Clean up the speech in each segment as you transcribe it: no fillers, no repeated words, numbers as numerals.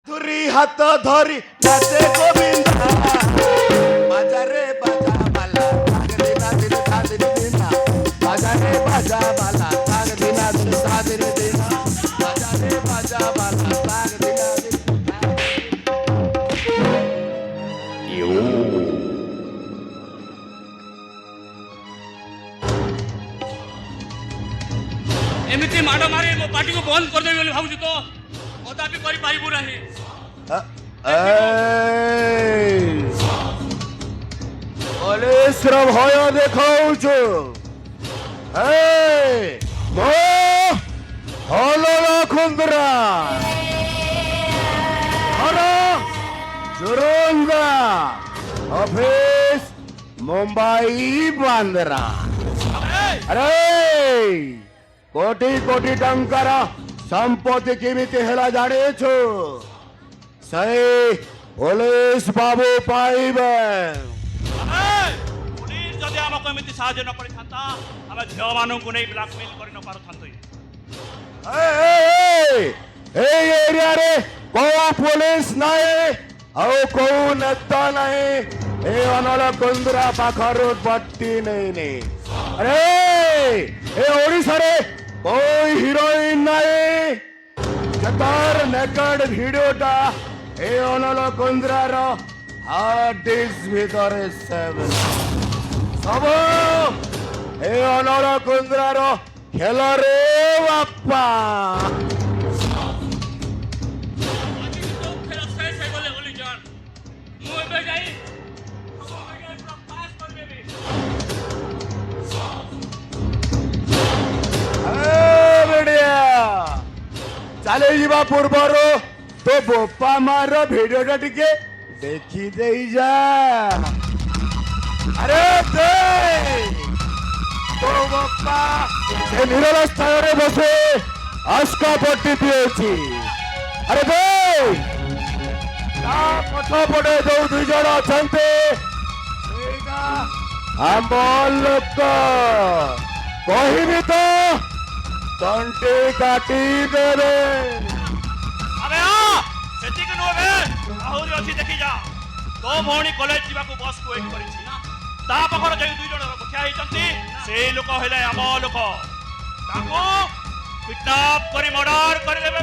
तुरी हात धरी नाचे गोविंदा बाजा रे बाजा बाला ताग दिना दिन सादिन दिना बाजा रे बाजा बाला ताग दिना दिन सादिन दिना बाजा रे बाजा बाला ताग दिना दिन एमती माड़ मारी मो पार्टी को बंद कर देबी भाबुछु तो कदापि करि पाइबु नाही। पुलिस रो भय देखाउछु मो हलो खुंदरा हरो जुरुंगा ऑफिस मुंबई बांद्रा अरे कोटी कोटी टंकार संपत्ति केमिति हेला जानिछु सही पुलिस बाबू पाइबे पुलिस जदि हमको एमती साहाय्य न करि थांता हम झियो मानू को नै ब्लैकमेल करि न पारु थांतो। ए एरिया रे को पुलिस नाही ଆଉ କୋଉ ନେତା ନାହିଁ ଏ ଅନଳ କୁନ୍ଦୁରା ପାଖରୁ ବଟି ନେଇନି ଆରେ ଏ ଓଡ଼ିଶାରେ କୋଉ ହିରୋଇନ ନାହିଁ ଯେତର ନେକେଡ ଭିଡିଓଟା ଏ ଅନଳ କୁନ୍ଦୁରାର ହାର୍ଡ ଡିସ୍କ ଭିତରେ ସେଭ୍ ସବୁ ଏ ଅନଳ କୁନ୍ଦୁରାର ଖେଳରେ ବାପା चले जीवा पूर्वर तो बोपा मार भिडियोटा टिके देखी दे जा अरे दे तो बोपा से निरल स्थान रे बसे आस्का पट्टी पिएछि अरे दे ता पछ पड़े दो दुई जण अछंते एगा हम लोक कहिबी तो तंटे काटी देबे अबे आ सेति के नोबे आहुरी अछि देखि जा तो भौणी कॉलेज जीवा को बस को वेट करिछि ता पखर जे दुई जण मुखिया हिचंती से लोक हेले हम लोक ताको किडनैप करी मर्डर करि देबे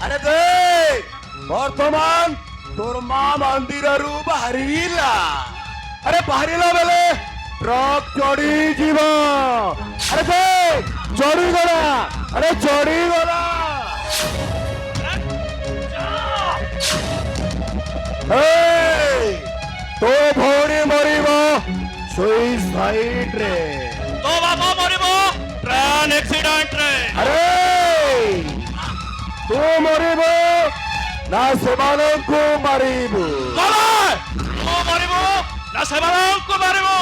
अरे देख वर्तमान तोर मां मंदिर रु बाहरिला अरे बाहरिला बेले ट्रक चढ़ी जीव अरे देख चढ़ी गला अरे चढ़ी गला तो भौणी मरिब सुइसाइड रे तो बाबा मरिबो ट्रेन एक्सीडेंट रे अरे तू मरिब ना सेमानंकु मारिबु तो मरिबो ना सेमानंकु मारिबो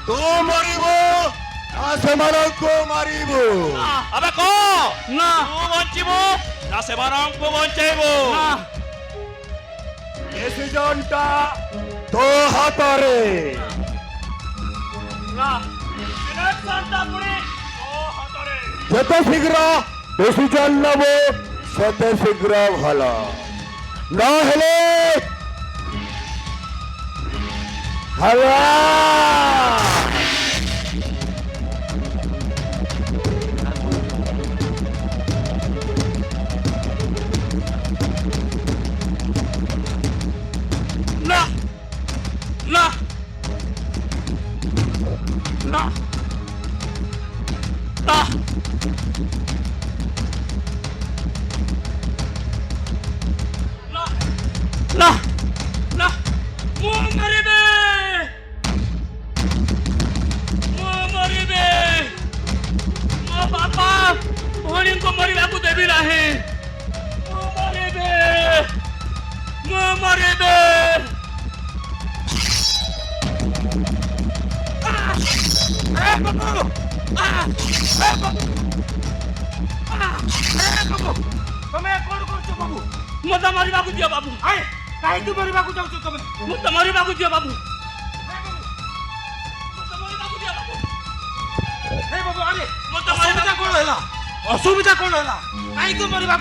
तू मरिबो ना सेमानंकु मारिबु अबे को ना तू बंचिबो ना सेमानंकु बंचेबो ना डिसीजनटा तो हातरे ना इलेक्शनटा पुरी तो हातरे जते शीघ्र डिसीजन नबो सेते शीघ्र भलो न हेले हल्ला ना ना ना ना ना ना मो मरिबे मो बापा भौणी को मरिबा को देबी नाही मो मरिबे तमे कोन करछ बाबू मत मरिबा को दियो बाबू आय काहे तू मरिबा को जाउछ तमे मत मरिबा को दियो बाबू हे बाबू अरे मत मरिबा कोन हैला असुविधा कौन है कहीं मरवा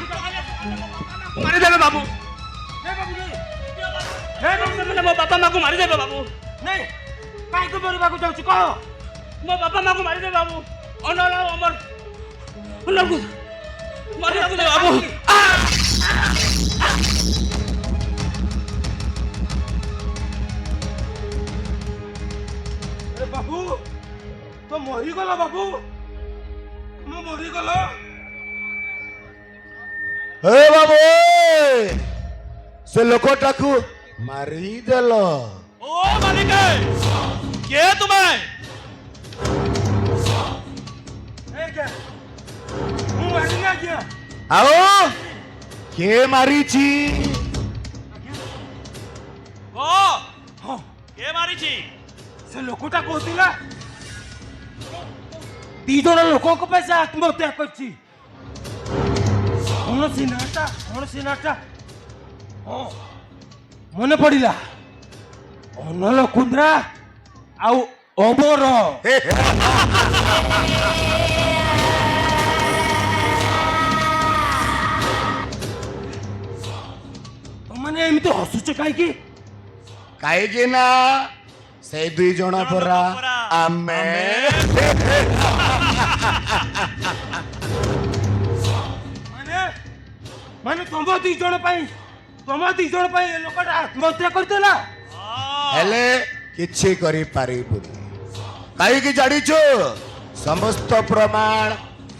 मारिदेवे बाबू मो बापा माँ को मारिदेवे बाबू नहीं कहीं मरवा जाऊँ कह मो बापा माँ को मारिदेवे बाबू अनल अमर अनल को मारिदेवे बाबू बाबू तो मरीगल बाबू मु मरीगल हे बाबू से लोकटाकू मारिदेल ओ मालिक के तुम्हें आओ के मारीची ओ के मारिची से लोकटा कहला दी जन लोक आत्महत्या कर मन पड़ा अनल कुंद्रा आउ अमर मैंने एमती हसुच कहीं कहीं ना से दुई जन परा आमे माने तुम दी जन लोकटा आत्महत्या करदेला हेले किछि करि पारिबुनी काहे कि जानिछु समस्त प्रमाण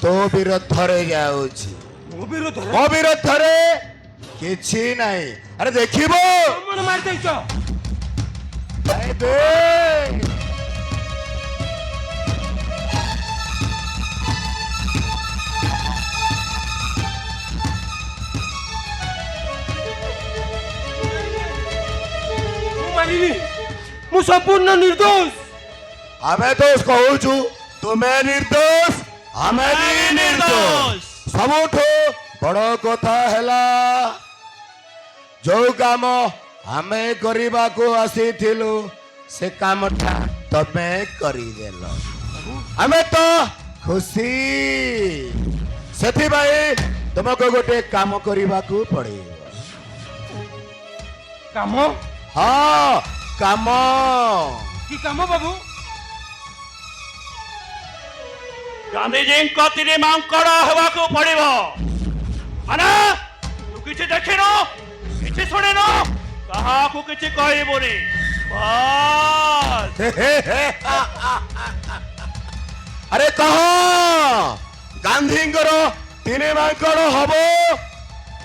तो विरुद्ध रे जाउछि मो विरुद्ध रे किछि नाही अरे देखिबो मन मार देइछ आए बे मु संपूर्ण निर्दोष हमें दोष कहूछु तुम्हें निर्दोष हमें भी निर्दोष सबुठो बड़ कथा हैला जो काम हमें करबा को आसीथिलु से कामटा तमे करी देलो हमें तो खुशी सेथि भाई तुमको गोटे काम करबा को पड़े काम हाँ काम की काम बाबू गांधीजी को तीन मांकड़ हवा को पड़िबो माने तू किछि देखिनो किछि सुनिनो कहा को किछि कहबोनी बस अरे कहो गांधी तीन मांकड़ हबो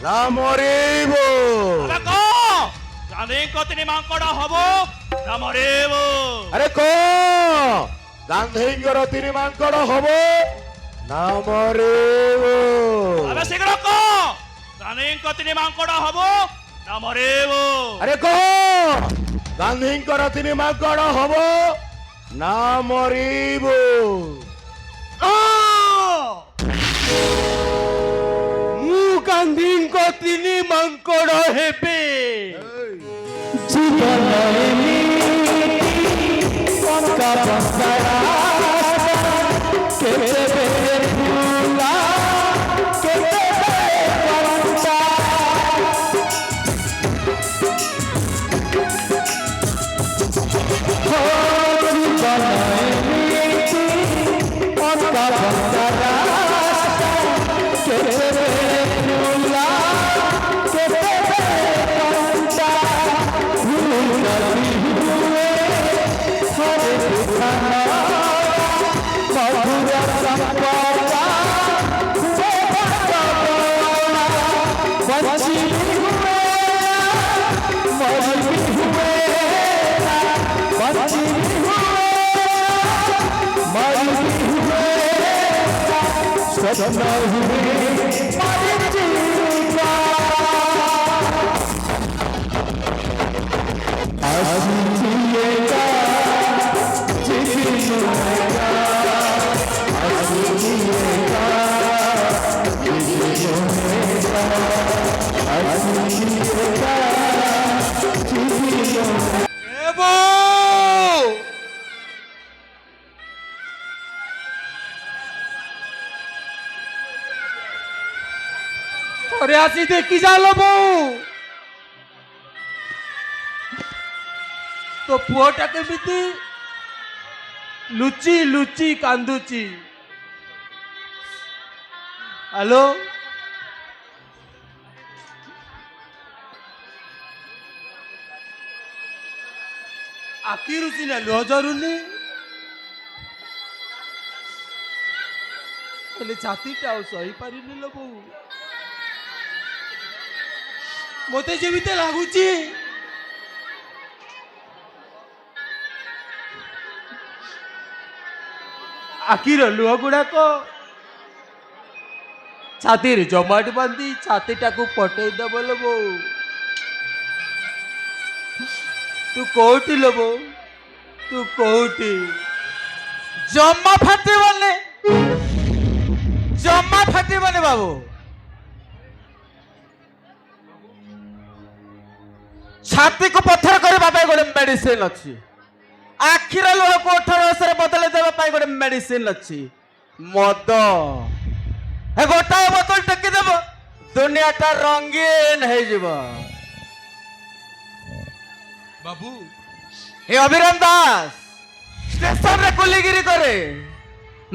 ना मरिबो गांधी को तीन मांकड़ हबो ना मरिबो अरे को गांधी तीन मांकड़ हबो ना मरिबो अबे शीघ्र को गांधी को तीन मांकड़ हबो ना मरिबो अरे को गांधी तीन मांकड़ हबो ना मरिबो मु गांधी को तीन मांकड़ हेबे जीवन का बंसारा केते बेर फूला केते बेर बंसा हो जीवन का बंसारा केते बेर फूला केते बेर बंसा ଥରେ ଆସି ଦେଖି ଯାଲୋ ବୋଉ ତୋ ପୁଅଟା କେମିତି ଲୁଚି ଲୁଚି କାନ୍ଦୁଛି। ହ୍ୟାଲୋ ଆଖିରୁ ସିନା ଲୁହ ଝରୁନି ହେଲେ ଛାତିଟା ଆଉ ସହିପାରିନି ଲୋ ବୋଉ। ମତେ ଯେମିତି ଲାଗୁଛି ଆଖିର ଲୁହ ଗୁଡାକ ଛାତିରେ ଜମାଟ ବାନ୍ଧି ଛାତିଟାକୁ ପଟେଇ ଦବ ଲୋ ବୋଉ। ତୁ କୋଉଠି ଲୋ ବୋଉ ତୁ କୋଉଠି? ଜମା ଫାଟିବନି ଜମା ଫାଟିବନି ବାବୁ। ଛାତିକୁ ପଥର କରିବା ପାଇଁ ଗୋଟେ ମେଡିସିନ ଅଛି। ଆଖିର ଲୁହକୁ 18 ବର୍ଷରେ ବଦଳେଇ ଦେବା ପାଇଁ ଗୋଟେ ମେଡିସିନ ଅଛି ମଦ। ଏ ଗୋଟାଏ ବୋତଲ ଟେକିଦେବ ଦୁନିଆଟା ରଙ୍ଗୀନ ହେଇଯିବ। ବାବୁ ଏ ଅଭିରାମ ଦାସ ଷ୍ଟେସନରେ କୁଲିଗିରି କରେ।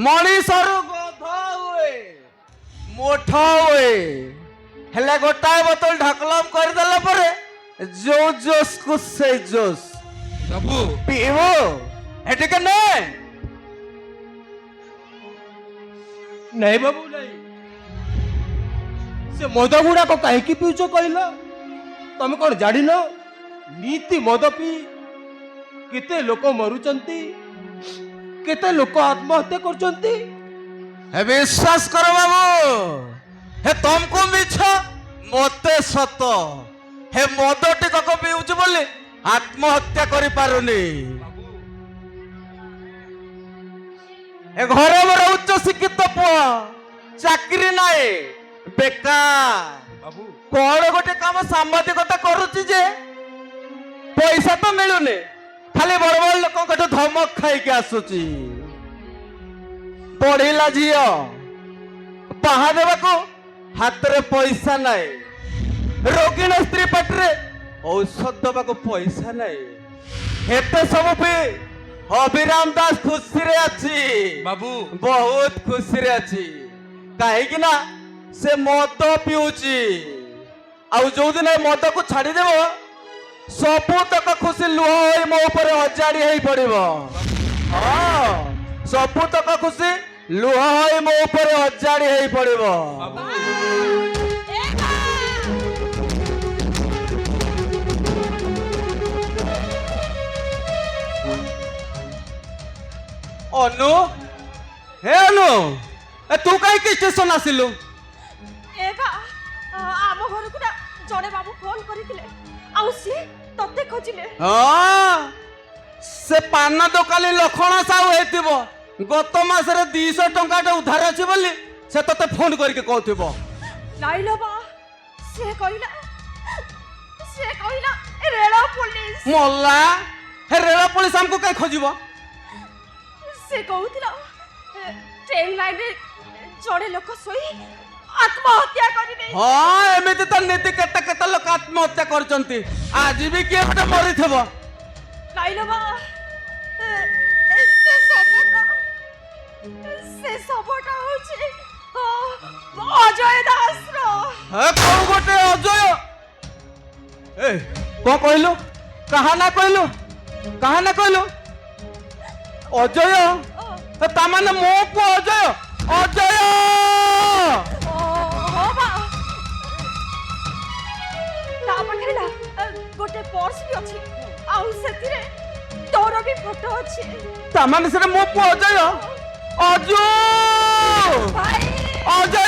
ମଣିଷରୁ ଗଧ ହୁଏ ମୁଠ ହୁଏ ହେଲେ ଗୋଟାଏ ବୋତଲ ଢକଲମ କରିଦେଲା ପରେ ଯୋଉ ଜୋସକୁ ସେଇ ଜୋସ ବାବୁ ପିଇବ। ଏଠିକେ ନେ ନାଇଁ ବାବୁ ନାଇଁ ସେ ମଦ ଗୁଡାକ କାହିଁକି ପିଉଛ କହିଲ? ତମେ କଣ ଜାଣିନ ନୀତି ମଦ ପିଇ କେତେ ଲୋକ ମରୁଛନ୍ତି କେତେ ଲୋକ ଆତ୍ମହତ୍ୟା କରୁଛନ୍ତି। ହେ ବିଶ୍ୱାସ କର ବାବୁ ହେ ତମକୁ ମିଛ ମତେ ସତ। ହେ ମଦ ଟିକକ ପିଉଛି ବୋଲି ଆତ୍ମହତ୍ୟା କରିପାରୁନି। ଏ ଘରେ ମୋର ଉଚ୍ଚ ଶିକ୍ଷିତ ପୁଅ ଚାକିରି ନାହିଁ ବେକାର। ବାବୁ କଣ ଗୋଟେ କାମ ସାମ୍ବାଦିକତା କରୁଛି ଯେ ପଇସା ତ ମିଳୁନି ଖାଲି ବଡ ବଡ ଲୋକଙ୍କଠୁ ଧମକ ଖାଇକି ଆସୁଛି। ପଢିଲା ଝିଅ ବାହା ଦେବାକୁ ହାତରେ ପଇସା ନାହିଁ। ରୋଗୀଣ ସ୍ତ୍ରୀ ପାଟିରେ ଔଷଧ ଦେବାକୁ ପଇସା ନାହିଁ। ଏତେ ସବୁ ବି ଅଭିରାମ ଦାସ ଖୁସିରେ ଅଛି ବାବୁ ବହୁତ ଖୁସିରେ ଅଛି। କାହିଁକି ନା ସେ ମଦ ପିଉଛି ଆଉ ଯୋଉଦିନ ଏ ମଦକୁ ଛାଡିଦେବ ସବୁତକ ଖୁସି ଲୁହ ହୋଇ ମୋ ଉପରେ ଅଜାଡି ହେଇ ପଡିବ। ହଁ ସବୁତକ ଖୁସି ଲୁହ ହୋଇ ମୋ ଉପରେ ଅଜାଡି ହେଇ ପଡିବ। ଅନୁ ହେ ଅନୁ ଏ ତୁ କାହିଁକି ଷ୍ଟେସନ ଆସିଲୁ? ଏକା ଆମ ଘରକୁ ନା ଜଣେ ବାବୁ ଫୋନ କରିଥିଲେ ଆଉ ସିଏ ତତେ ଖୋଜିଲେ। ହଁ ସେ ପାନ ଦୋକାନୀ ଲକ୍ଷଣ ସାହୁ ହେଇଥିବ। ଗତ ମାସରେ 200 ଟଙ୍କାଟା ଉଧାର ଅଛି ବୋଲି ସେ ତତେ ଫୋନ କରିକି କହୁଥିବ। ନାଇଲୋ ବା ସେ କହିଲା ରେଳ ପୋଲିସ। ମଲା ହେ ରେଳ ପୋଲିସ ଆମକୁ କାହିଁ ଖୋଜିବ? ସେ କହୁଥିଲା ଟ୍ରେନ ଲାଇନରେ ଜଣେ ଲୋକ ଶୋଇ ଆତ୍ମହତ୍ୟା କରିବେ। ହଁ ଏମିତି ତ ନୀତି କେତେ କେତେ ଲୋକ ଆତ୍ମହତ୍ୟା କରିଛନ୍ତି। ଆଜି ବି କିଏ ଗୋଟେ ମରିଥିବ। ନାଇଲୋ ବା ସେ ଶବଟା ହଉଛି ଅଜୟ ଦାସର। କୋଉ ଗୋଟେ ଅଜୟ? ଏ କଣ କହିଲୁ? କାହା ନା କହିଲୁ? କାହା ନା କହିଲୁ? ଅଜୟ ତା ମାନେ ମୋ ପୁଅ ଅଜୟ। ଅଜୟ ତା ପାଖରେ ନା ଗୋଟେ ପର୍ସ ବି ଅଛି ଆଉ ସେଥିରେ ତୋର ବି ଫଟୋ ଅଛି। ତା ମାନେ ସେଟା ମୋ ପୁଅ ଅଜୟ। ଅଜୟ ଭାଇ ଅଜୟ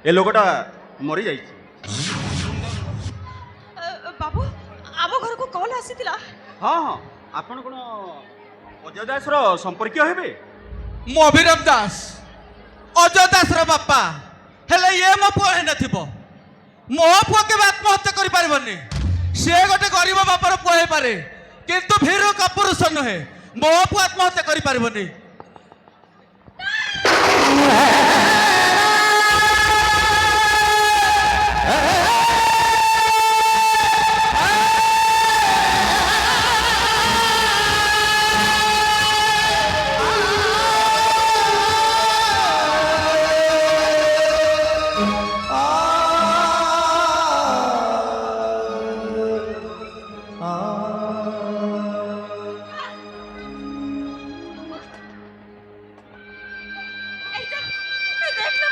ଏ ଲୋକଟା ମରିଯାଇଛି। ବାବୁ ଆମ ଘରକୁ କଲ୍ ଆସିଥିଲା। ହଁ ହଁ, ଆପଣ କ'ଣ ଅଜୟ ଦାସର ସମ୍ପର୍କୀୟ ହେବେ? ମୁଁ ଅଭିରାମ ଦାସ, ଅଜୟ ଦାସର ବାପା। ହେଲେ ଇଏ ମୋ ପୁଅ ହେଇନଥିବ। ମୋ ପୁଅ କେବେ ଆତ୍ମହତ୍ୟା କରିପାରିବନି। ସେ ଗୋଟେ ଗରିବ ବାପାର ପୁଅ ହେଇପାରେ, କିନ୍ତୁ ଭୀରୁ କାପୁରୁଷ ନୁହେଁ। ମୋ ପୁଅ ଆତ୍ମହତ୍ୟା କରିପାରିବନି। ଦେଖିଲ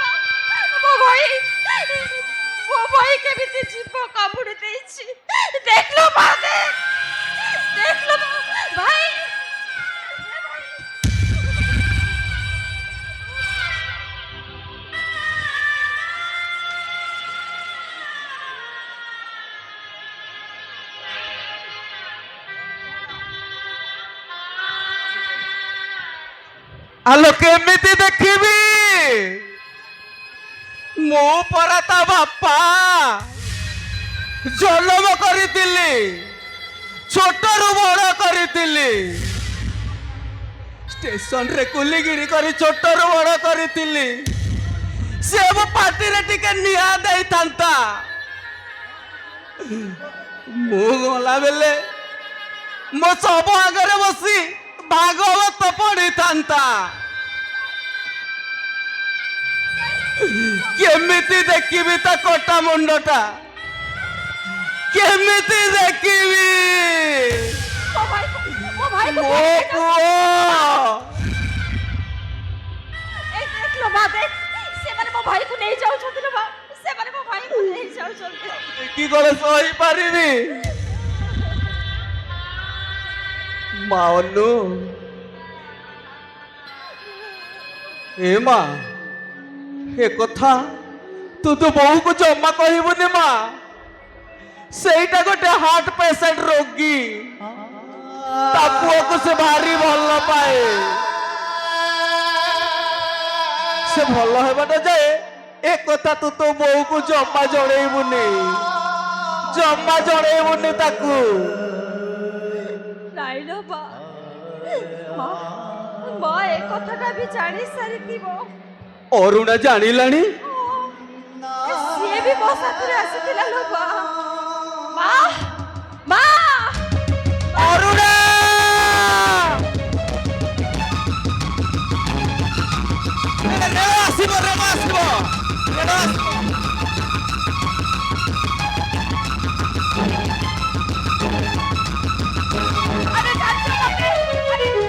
ମୋ ଭାଇ କେମିତି ଜୀବ କାମୁଡ଼ି ଦେଇଛି। ଦେଖିଲ ମା, ଦେଖିଲ ଭାଇ। ଆଲୋ କେମିତି ଦେଖିବି? ମୁଁ ପରା ତା ବାପା। ଜନ୍ମ କରିଥିଲି, ଛୋଟରୁ ବଡ଼ କରିଥିଲି। ଷ୍ଟେସନରେ କୁଲିଗିରି କରି ଛୋଟରୁ ବଡ଼ କରିଥିଲି। ସେ ମୋ ପାଟିରେ ଟିକେ ନିଆଁ ଦେଇଥାନ୍ତା, ମୁଁ ଗଲା ବେଲେ ମୋ ଶବ ଆଗରେ ବସି ଭାଗବତ ପଢିଥାନ୍ତା। କେମିତି ଦେଖିବି ତା କଟା ମୁଣ୍ଡଟା? କେମିତି ଦେଖିବି ମୋ ଭାଇ ମୋ ପୁଅ? ଦେଖିଲ ମା, ସେମାନେ ମୋ ଭାଇକୁ ନେଇ ଯାଉଛନ୍ତି ନା ମା, ସେମାନେ ମୋ ଭାଇକୁ ନେଇ ଯାଉଛନ୍ତି। କି କଣ ସହିପାରିବି? ମା ଅନୁ, ଏ ମା, ଏ କଥା ତୁ ତ ବୋଉକୁ ଜମା କହିବୁନି ମା। ସେଇଟା ଗୋଟେ ହାର୍ଟ ପେସେଣ୍ଟ ରୋଗୀ। ତା ପୁଅକୁ ସେ ଭାରି ଭଲ ପାଏ। ସେ ଭଲ ହେବାଟା ଯାଏ ଏ କଥା ତୁ ତୋ ବୋଉକୁ ଜମା ଜଣେଇବୁନି। ଜମା ଜଣେଇବୁନି ତାକୁ। ନାଇଁ ଲୋ ମା, ମା ଏ କଥାଟା ବି ଜାଣି ସାରିଥିବ। ଅରୁଣା ଜାଣିଲାଣି? ସିଏ ବି ମୋ ସାଥିରେ ଆସିଥିଲା ଲୋ ମା। ମା, ମା, ଅରୁଣା! ଆସିବ, ଆସିବ।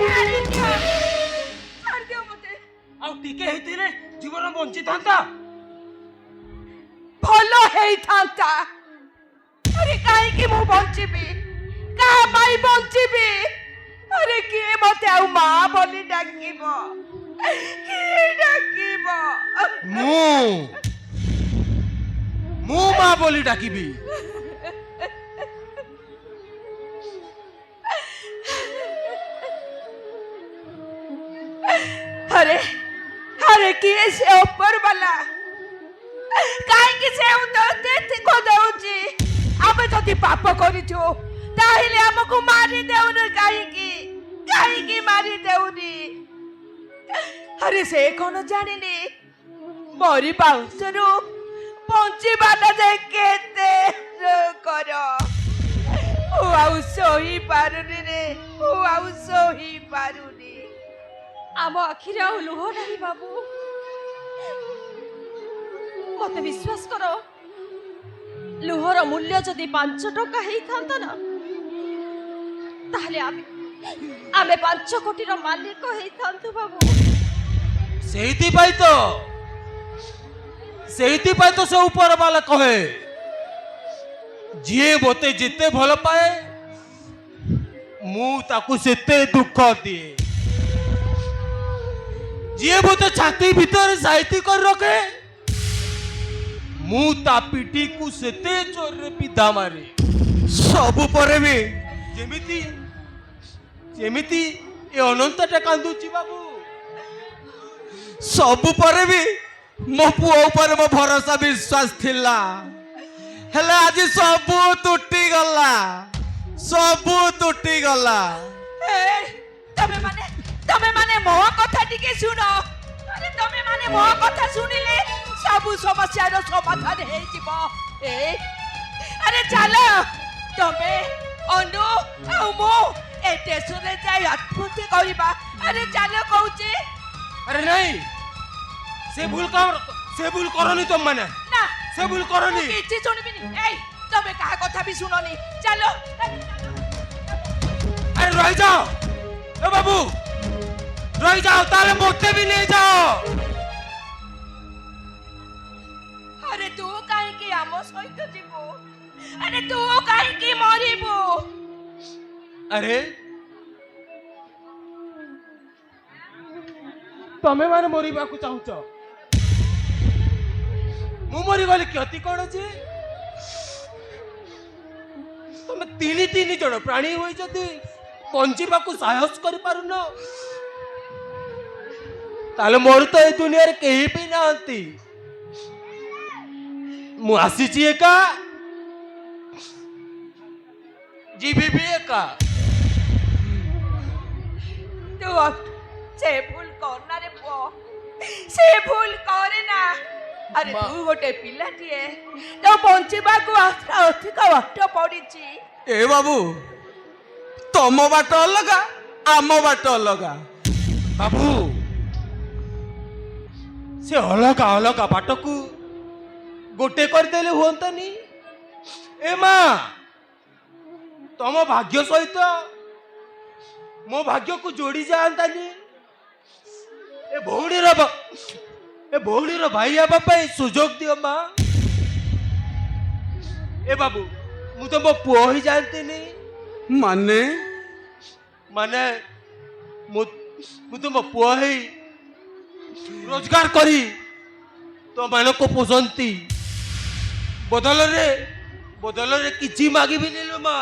ଆରେ ଛାଡି ଦିଅ ମତେ। ଆଉ ଟିକେ ହେଇଥିଲେ ଜୀବନ ବଞ୍ଚିଥାନ୍ତା। ଭଲ ହେଇଥାନ୍ତା। ଆରେ କାହିଁକି ମୁଁ ବଞ୍ଚିବି? କାହା ପାଇଁ ବଞ୍ଚିବି? ଆରେ କିଏ ମତେ ଆଉ ମା ବୋଲି ଡାକିବ? କିଏ ଡାକିବ? ମୁଁ ମା ବୋଲି ଡାକିବି। अरे अरे किए से ऊपर वाला काहे से उते को दउची। आबे जदी पाप करिछु ताहिले हमको मारी देउनी। काहे मारी देउनी? अरे से कोन जानिनी मरी पाउसरु पहुंची बाटा जे केते करो। ओ आउ सोही पारुनी रे, ओ आउ सोही पारुनी। आम आखिरे आउ लुह नहीं बाबू। मत विश्वास करो, लुहर मूल्य जदि 5 टका हेइथांता ना ताहले आमे 5 कोटी रो मालिक हेइथांतु बाबू। ସେଇଥିପାଇଁ ତ ସେ ଉପର ବାଲା କହେ, ଯିଏ ମୋତେ ଯେତେ ଭଲ ପାଏ ମୁଁ ତାକୁ ସେତେ ଦୁଃଖ ଦିଏ। ଯିଏ ମୋତେ ଛାତି ଭିତରେ ସାଇତି କରି ରଖେ ମୁଁ ତା ପିଠିକୁ ସେତେ ଜୋରରେ ପିଧା ମାରେ ସବୁ ପରେ ବି ଯେମିତି ଯେମିତି ଏ ଅନନ୍ତଟା କାନ୍ଦୁଛି ବାବୁ। ସବୁ ପରେ ବି ମୋ ପୁଅ ଉପରେ ମୋ ଭରସା ବିଶ୍ୱାସ ଥିଲା, ହେଲେ ଆଜି ସବୁ ତୁଟିଗଲା, ସବୁ ତୁଟିଗଲା। ତମେ ମାନେ ମୋ କଥା ଟିକେ ଶୁଣ। ଆରେ ତମେ ମାନେ ମୋ କଥା ଶୁଣିଲେ ସବୁ ସମସ୍ୟାର ସମାଧାନ ହେଇଯିବ। ଆରେ ଚାଲ ତମେ ଅନୁ ଆଉ ମୁଁ ଏ ଷ୍ଟେସନରେ ଯାଇ ଆତ୍ମହତ୍ୟା କରିବା। ଆରେ ଚାଲ କହୁଛି। ଆରେ ନାଇଁ, ସେ ଭୁଲ କରନି ତମ ମାନେ, ନା ସେ ଭୁଲ କରନି। କିଛି ଶୁଣିବିନି। ତମେ କାହା କଥା ବି ଶୁଣନି। ଚାଲ। ଆରେ ରହିଯାଅ ଏ ବାବୁ, ରହିଯାଅ, ତାହେଲେ ମୋତେ ବି ନେଇଯାଅ। ଆରେ ତୁ କାହିଁକି ଆମ ସହିତ ଯିବୁ? ଆରେ ତୁ କାହିଁକି ମରିବୁ? ଆରେ ତମେ ମାନେ ମରିବାକୁ ଚାହୁଁଛ, ମୁଁ ମରିଗଲି କ୍ଷତି କଣ ଅଛି? ତମେ ତିନି ଜଣ ପ୍ରାଣୀ ହୋଇ ଯଦି ବଞ୍ଚିବାକୁ ସାହସ କରିପାରୁନ, ତାହେଲେ ମୋର ତ ଏ ଦୁନିଆରେ କେହି ବି ନାହାନ୍ତି। ମୁଁ ଆସିଛି ଏକା, ଯିବି ବି ଏକା। ତୁ ସେ ଭୁଲ କରନା ରେ ପୁଅ, ସେ ଭୁଲ କରେ ନା। ଆରେ ତୁ ଗୋଟେ ପିଲାଟିଏ, ତ ବଞ୍ଚିବାକୁ ଅଧିକ ବାଟ ପଡିଛି। ଏ ବାବୁ, ତମ ବାଟ ଅଲଗା, ଆମ ବାଟ ଅଲଗା। ବାବୁ, ସେ ଅଲଗା ଅଲଗା ବାଟକୁ ଗୋଟେ କରିଦେଲେ ହୁଅନ୍ତାନି? ଏ ମା, ତମ ଭାଗ୍ୟ ସହିତ ମୋ ଭାଗ୍ୟକୁ ଯୋଡ଼ି ଯାଆନ୍ତାନି? ଏ ଭଉଣୀର ଭାଇ ହେବା ପାଇଁ ସୁଯୋଗ ଦିଅ ମା। ଏ ବାବୁ, ମୁଁ ତ ମୋ ପୁଅ ହେଇ ଯାଆନ୍ତିନି? ମାନେ ମୁଁ ତ ମୋ ପୁଅ ହେଇ ରୋଜଗାର କରି ତମାନଙ୍କୁ ପୋଷନ୍ତି। ବଦଳରେ କିଛି ମାଗିବିନି ଲୋ ମା,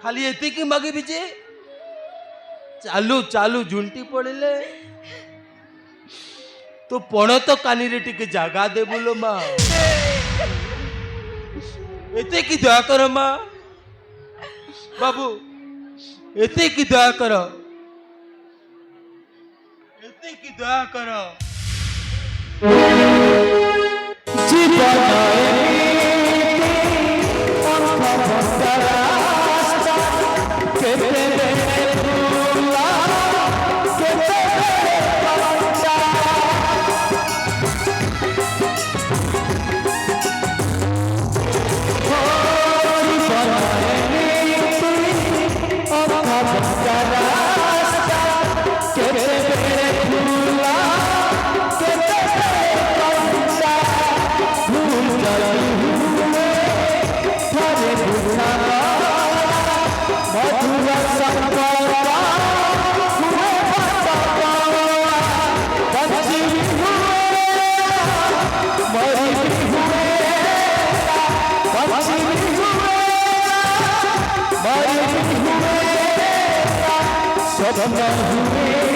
ଖାଲି ଏତିକି ମାଗିବି ଯେ ଚାଲୁ ଝୁଣ୍ଟି ପଡ଼ିଲେ ତୁ ପଣତ କାନିରେ ଟିକେ ଜାଗା ଦେବୁ ଲୋ ମା। ଏତିକି ଦୟା କର ମା। ବାବୁ, ଏତିକି ଦୟା କର, ଏତିକି ଦୟା କର। सब हुए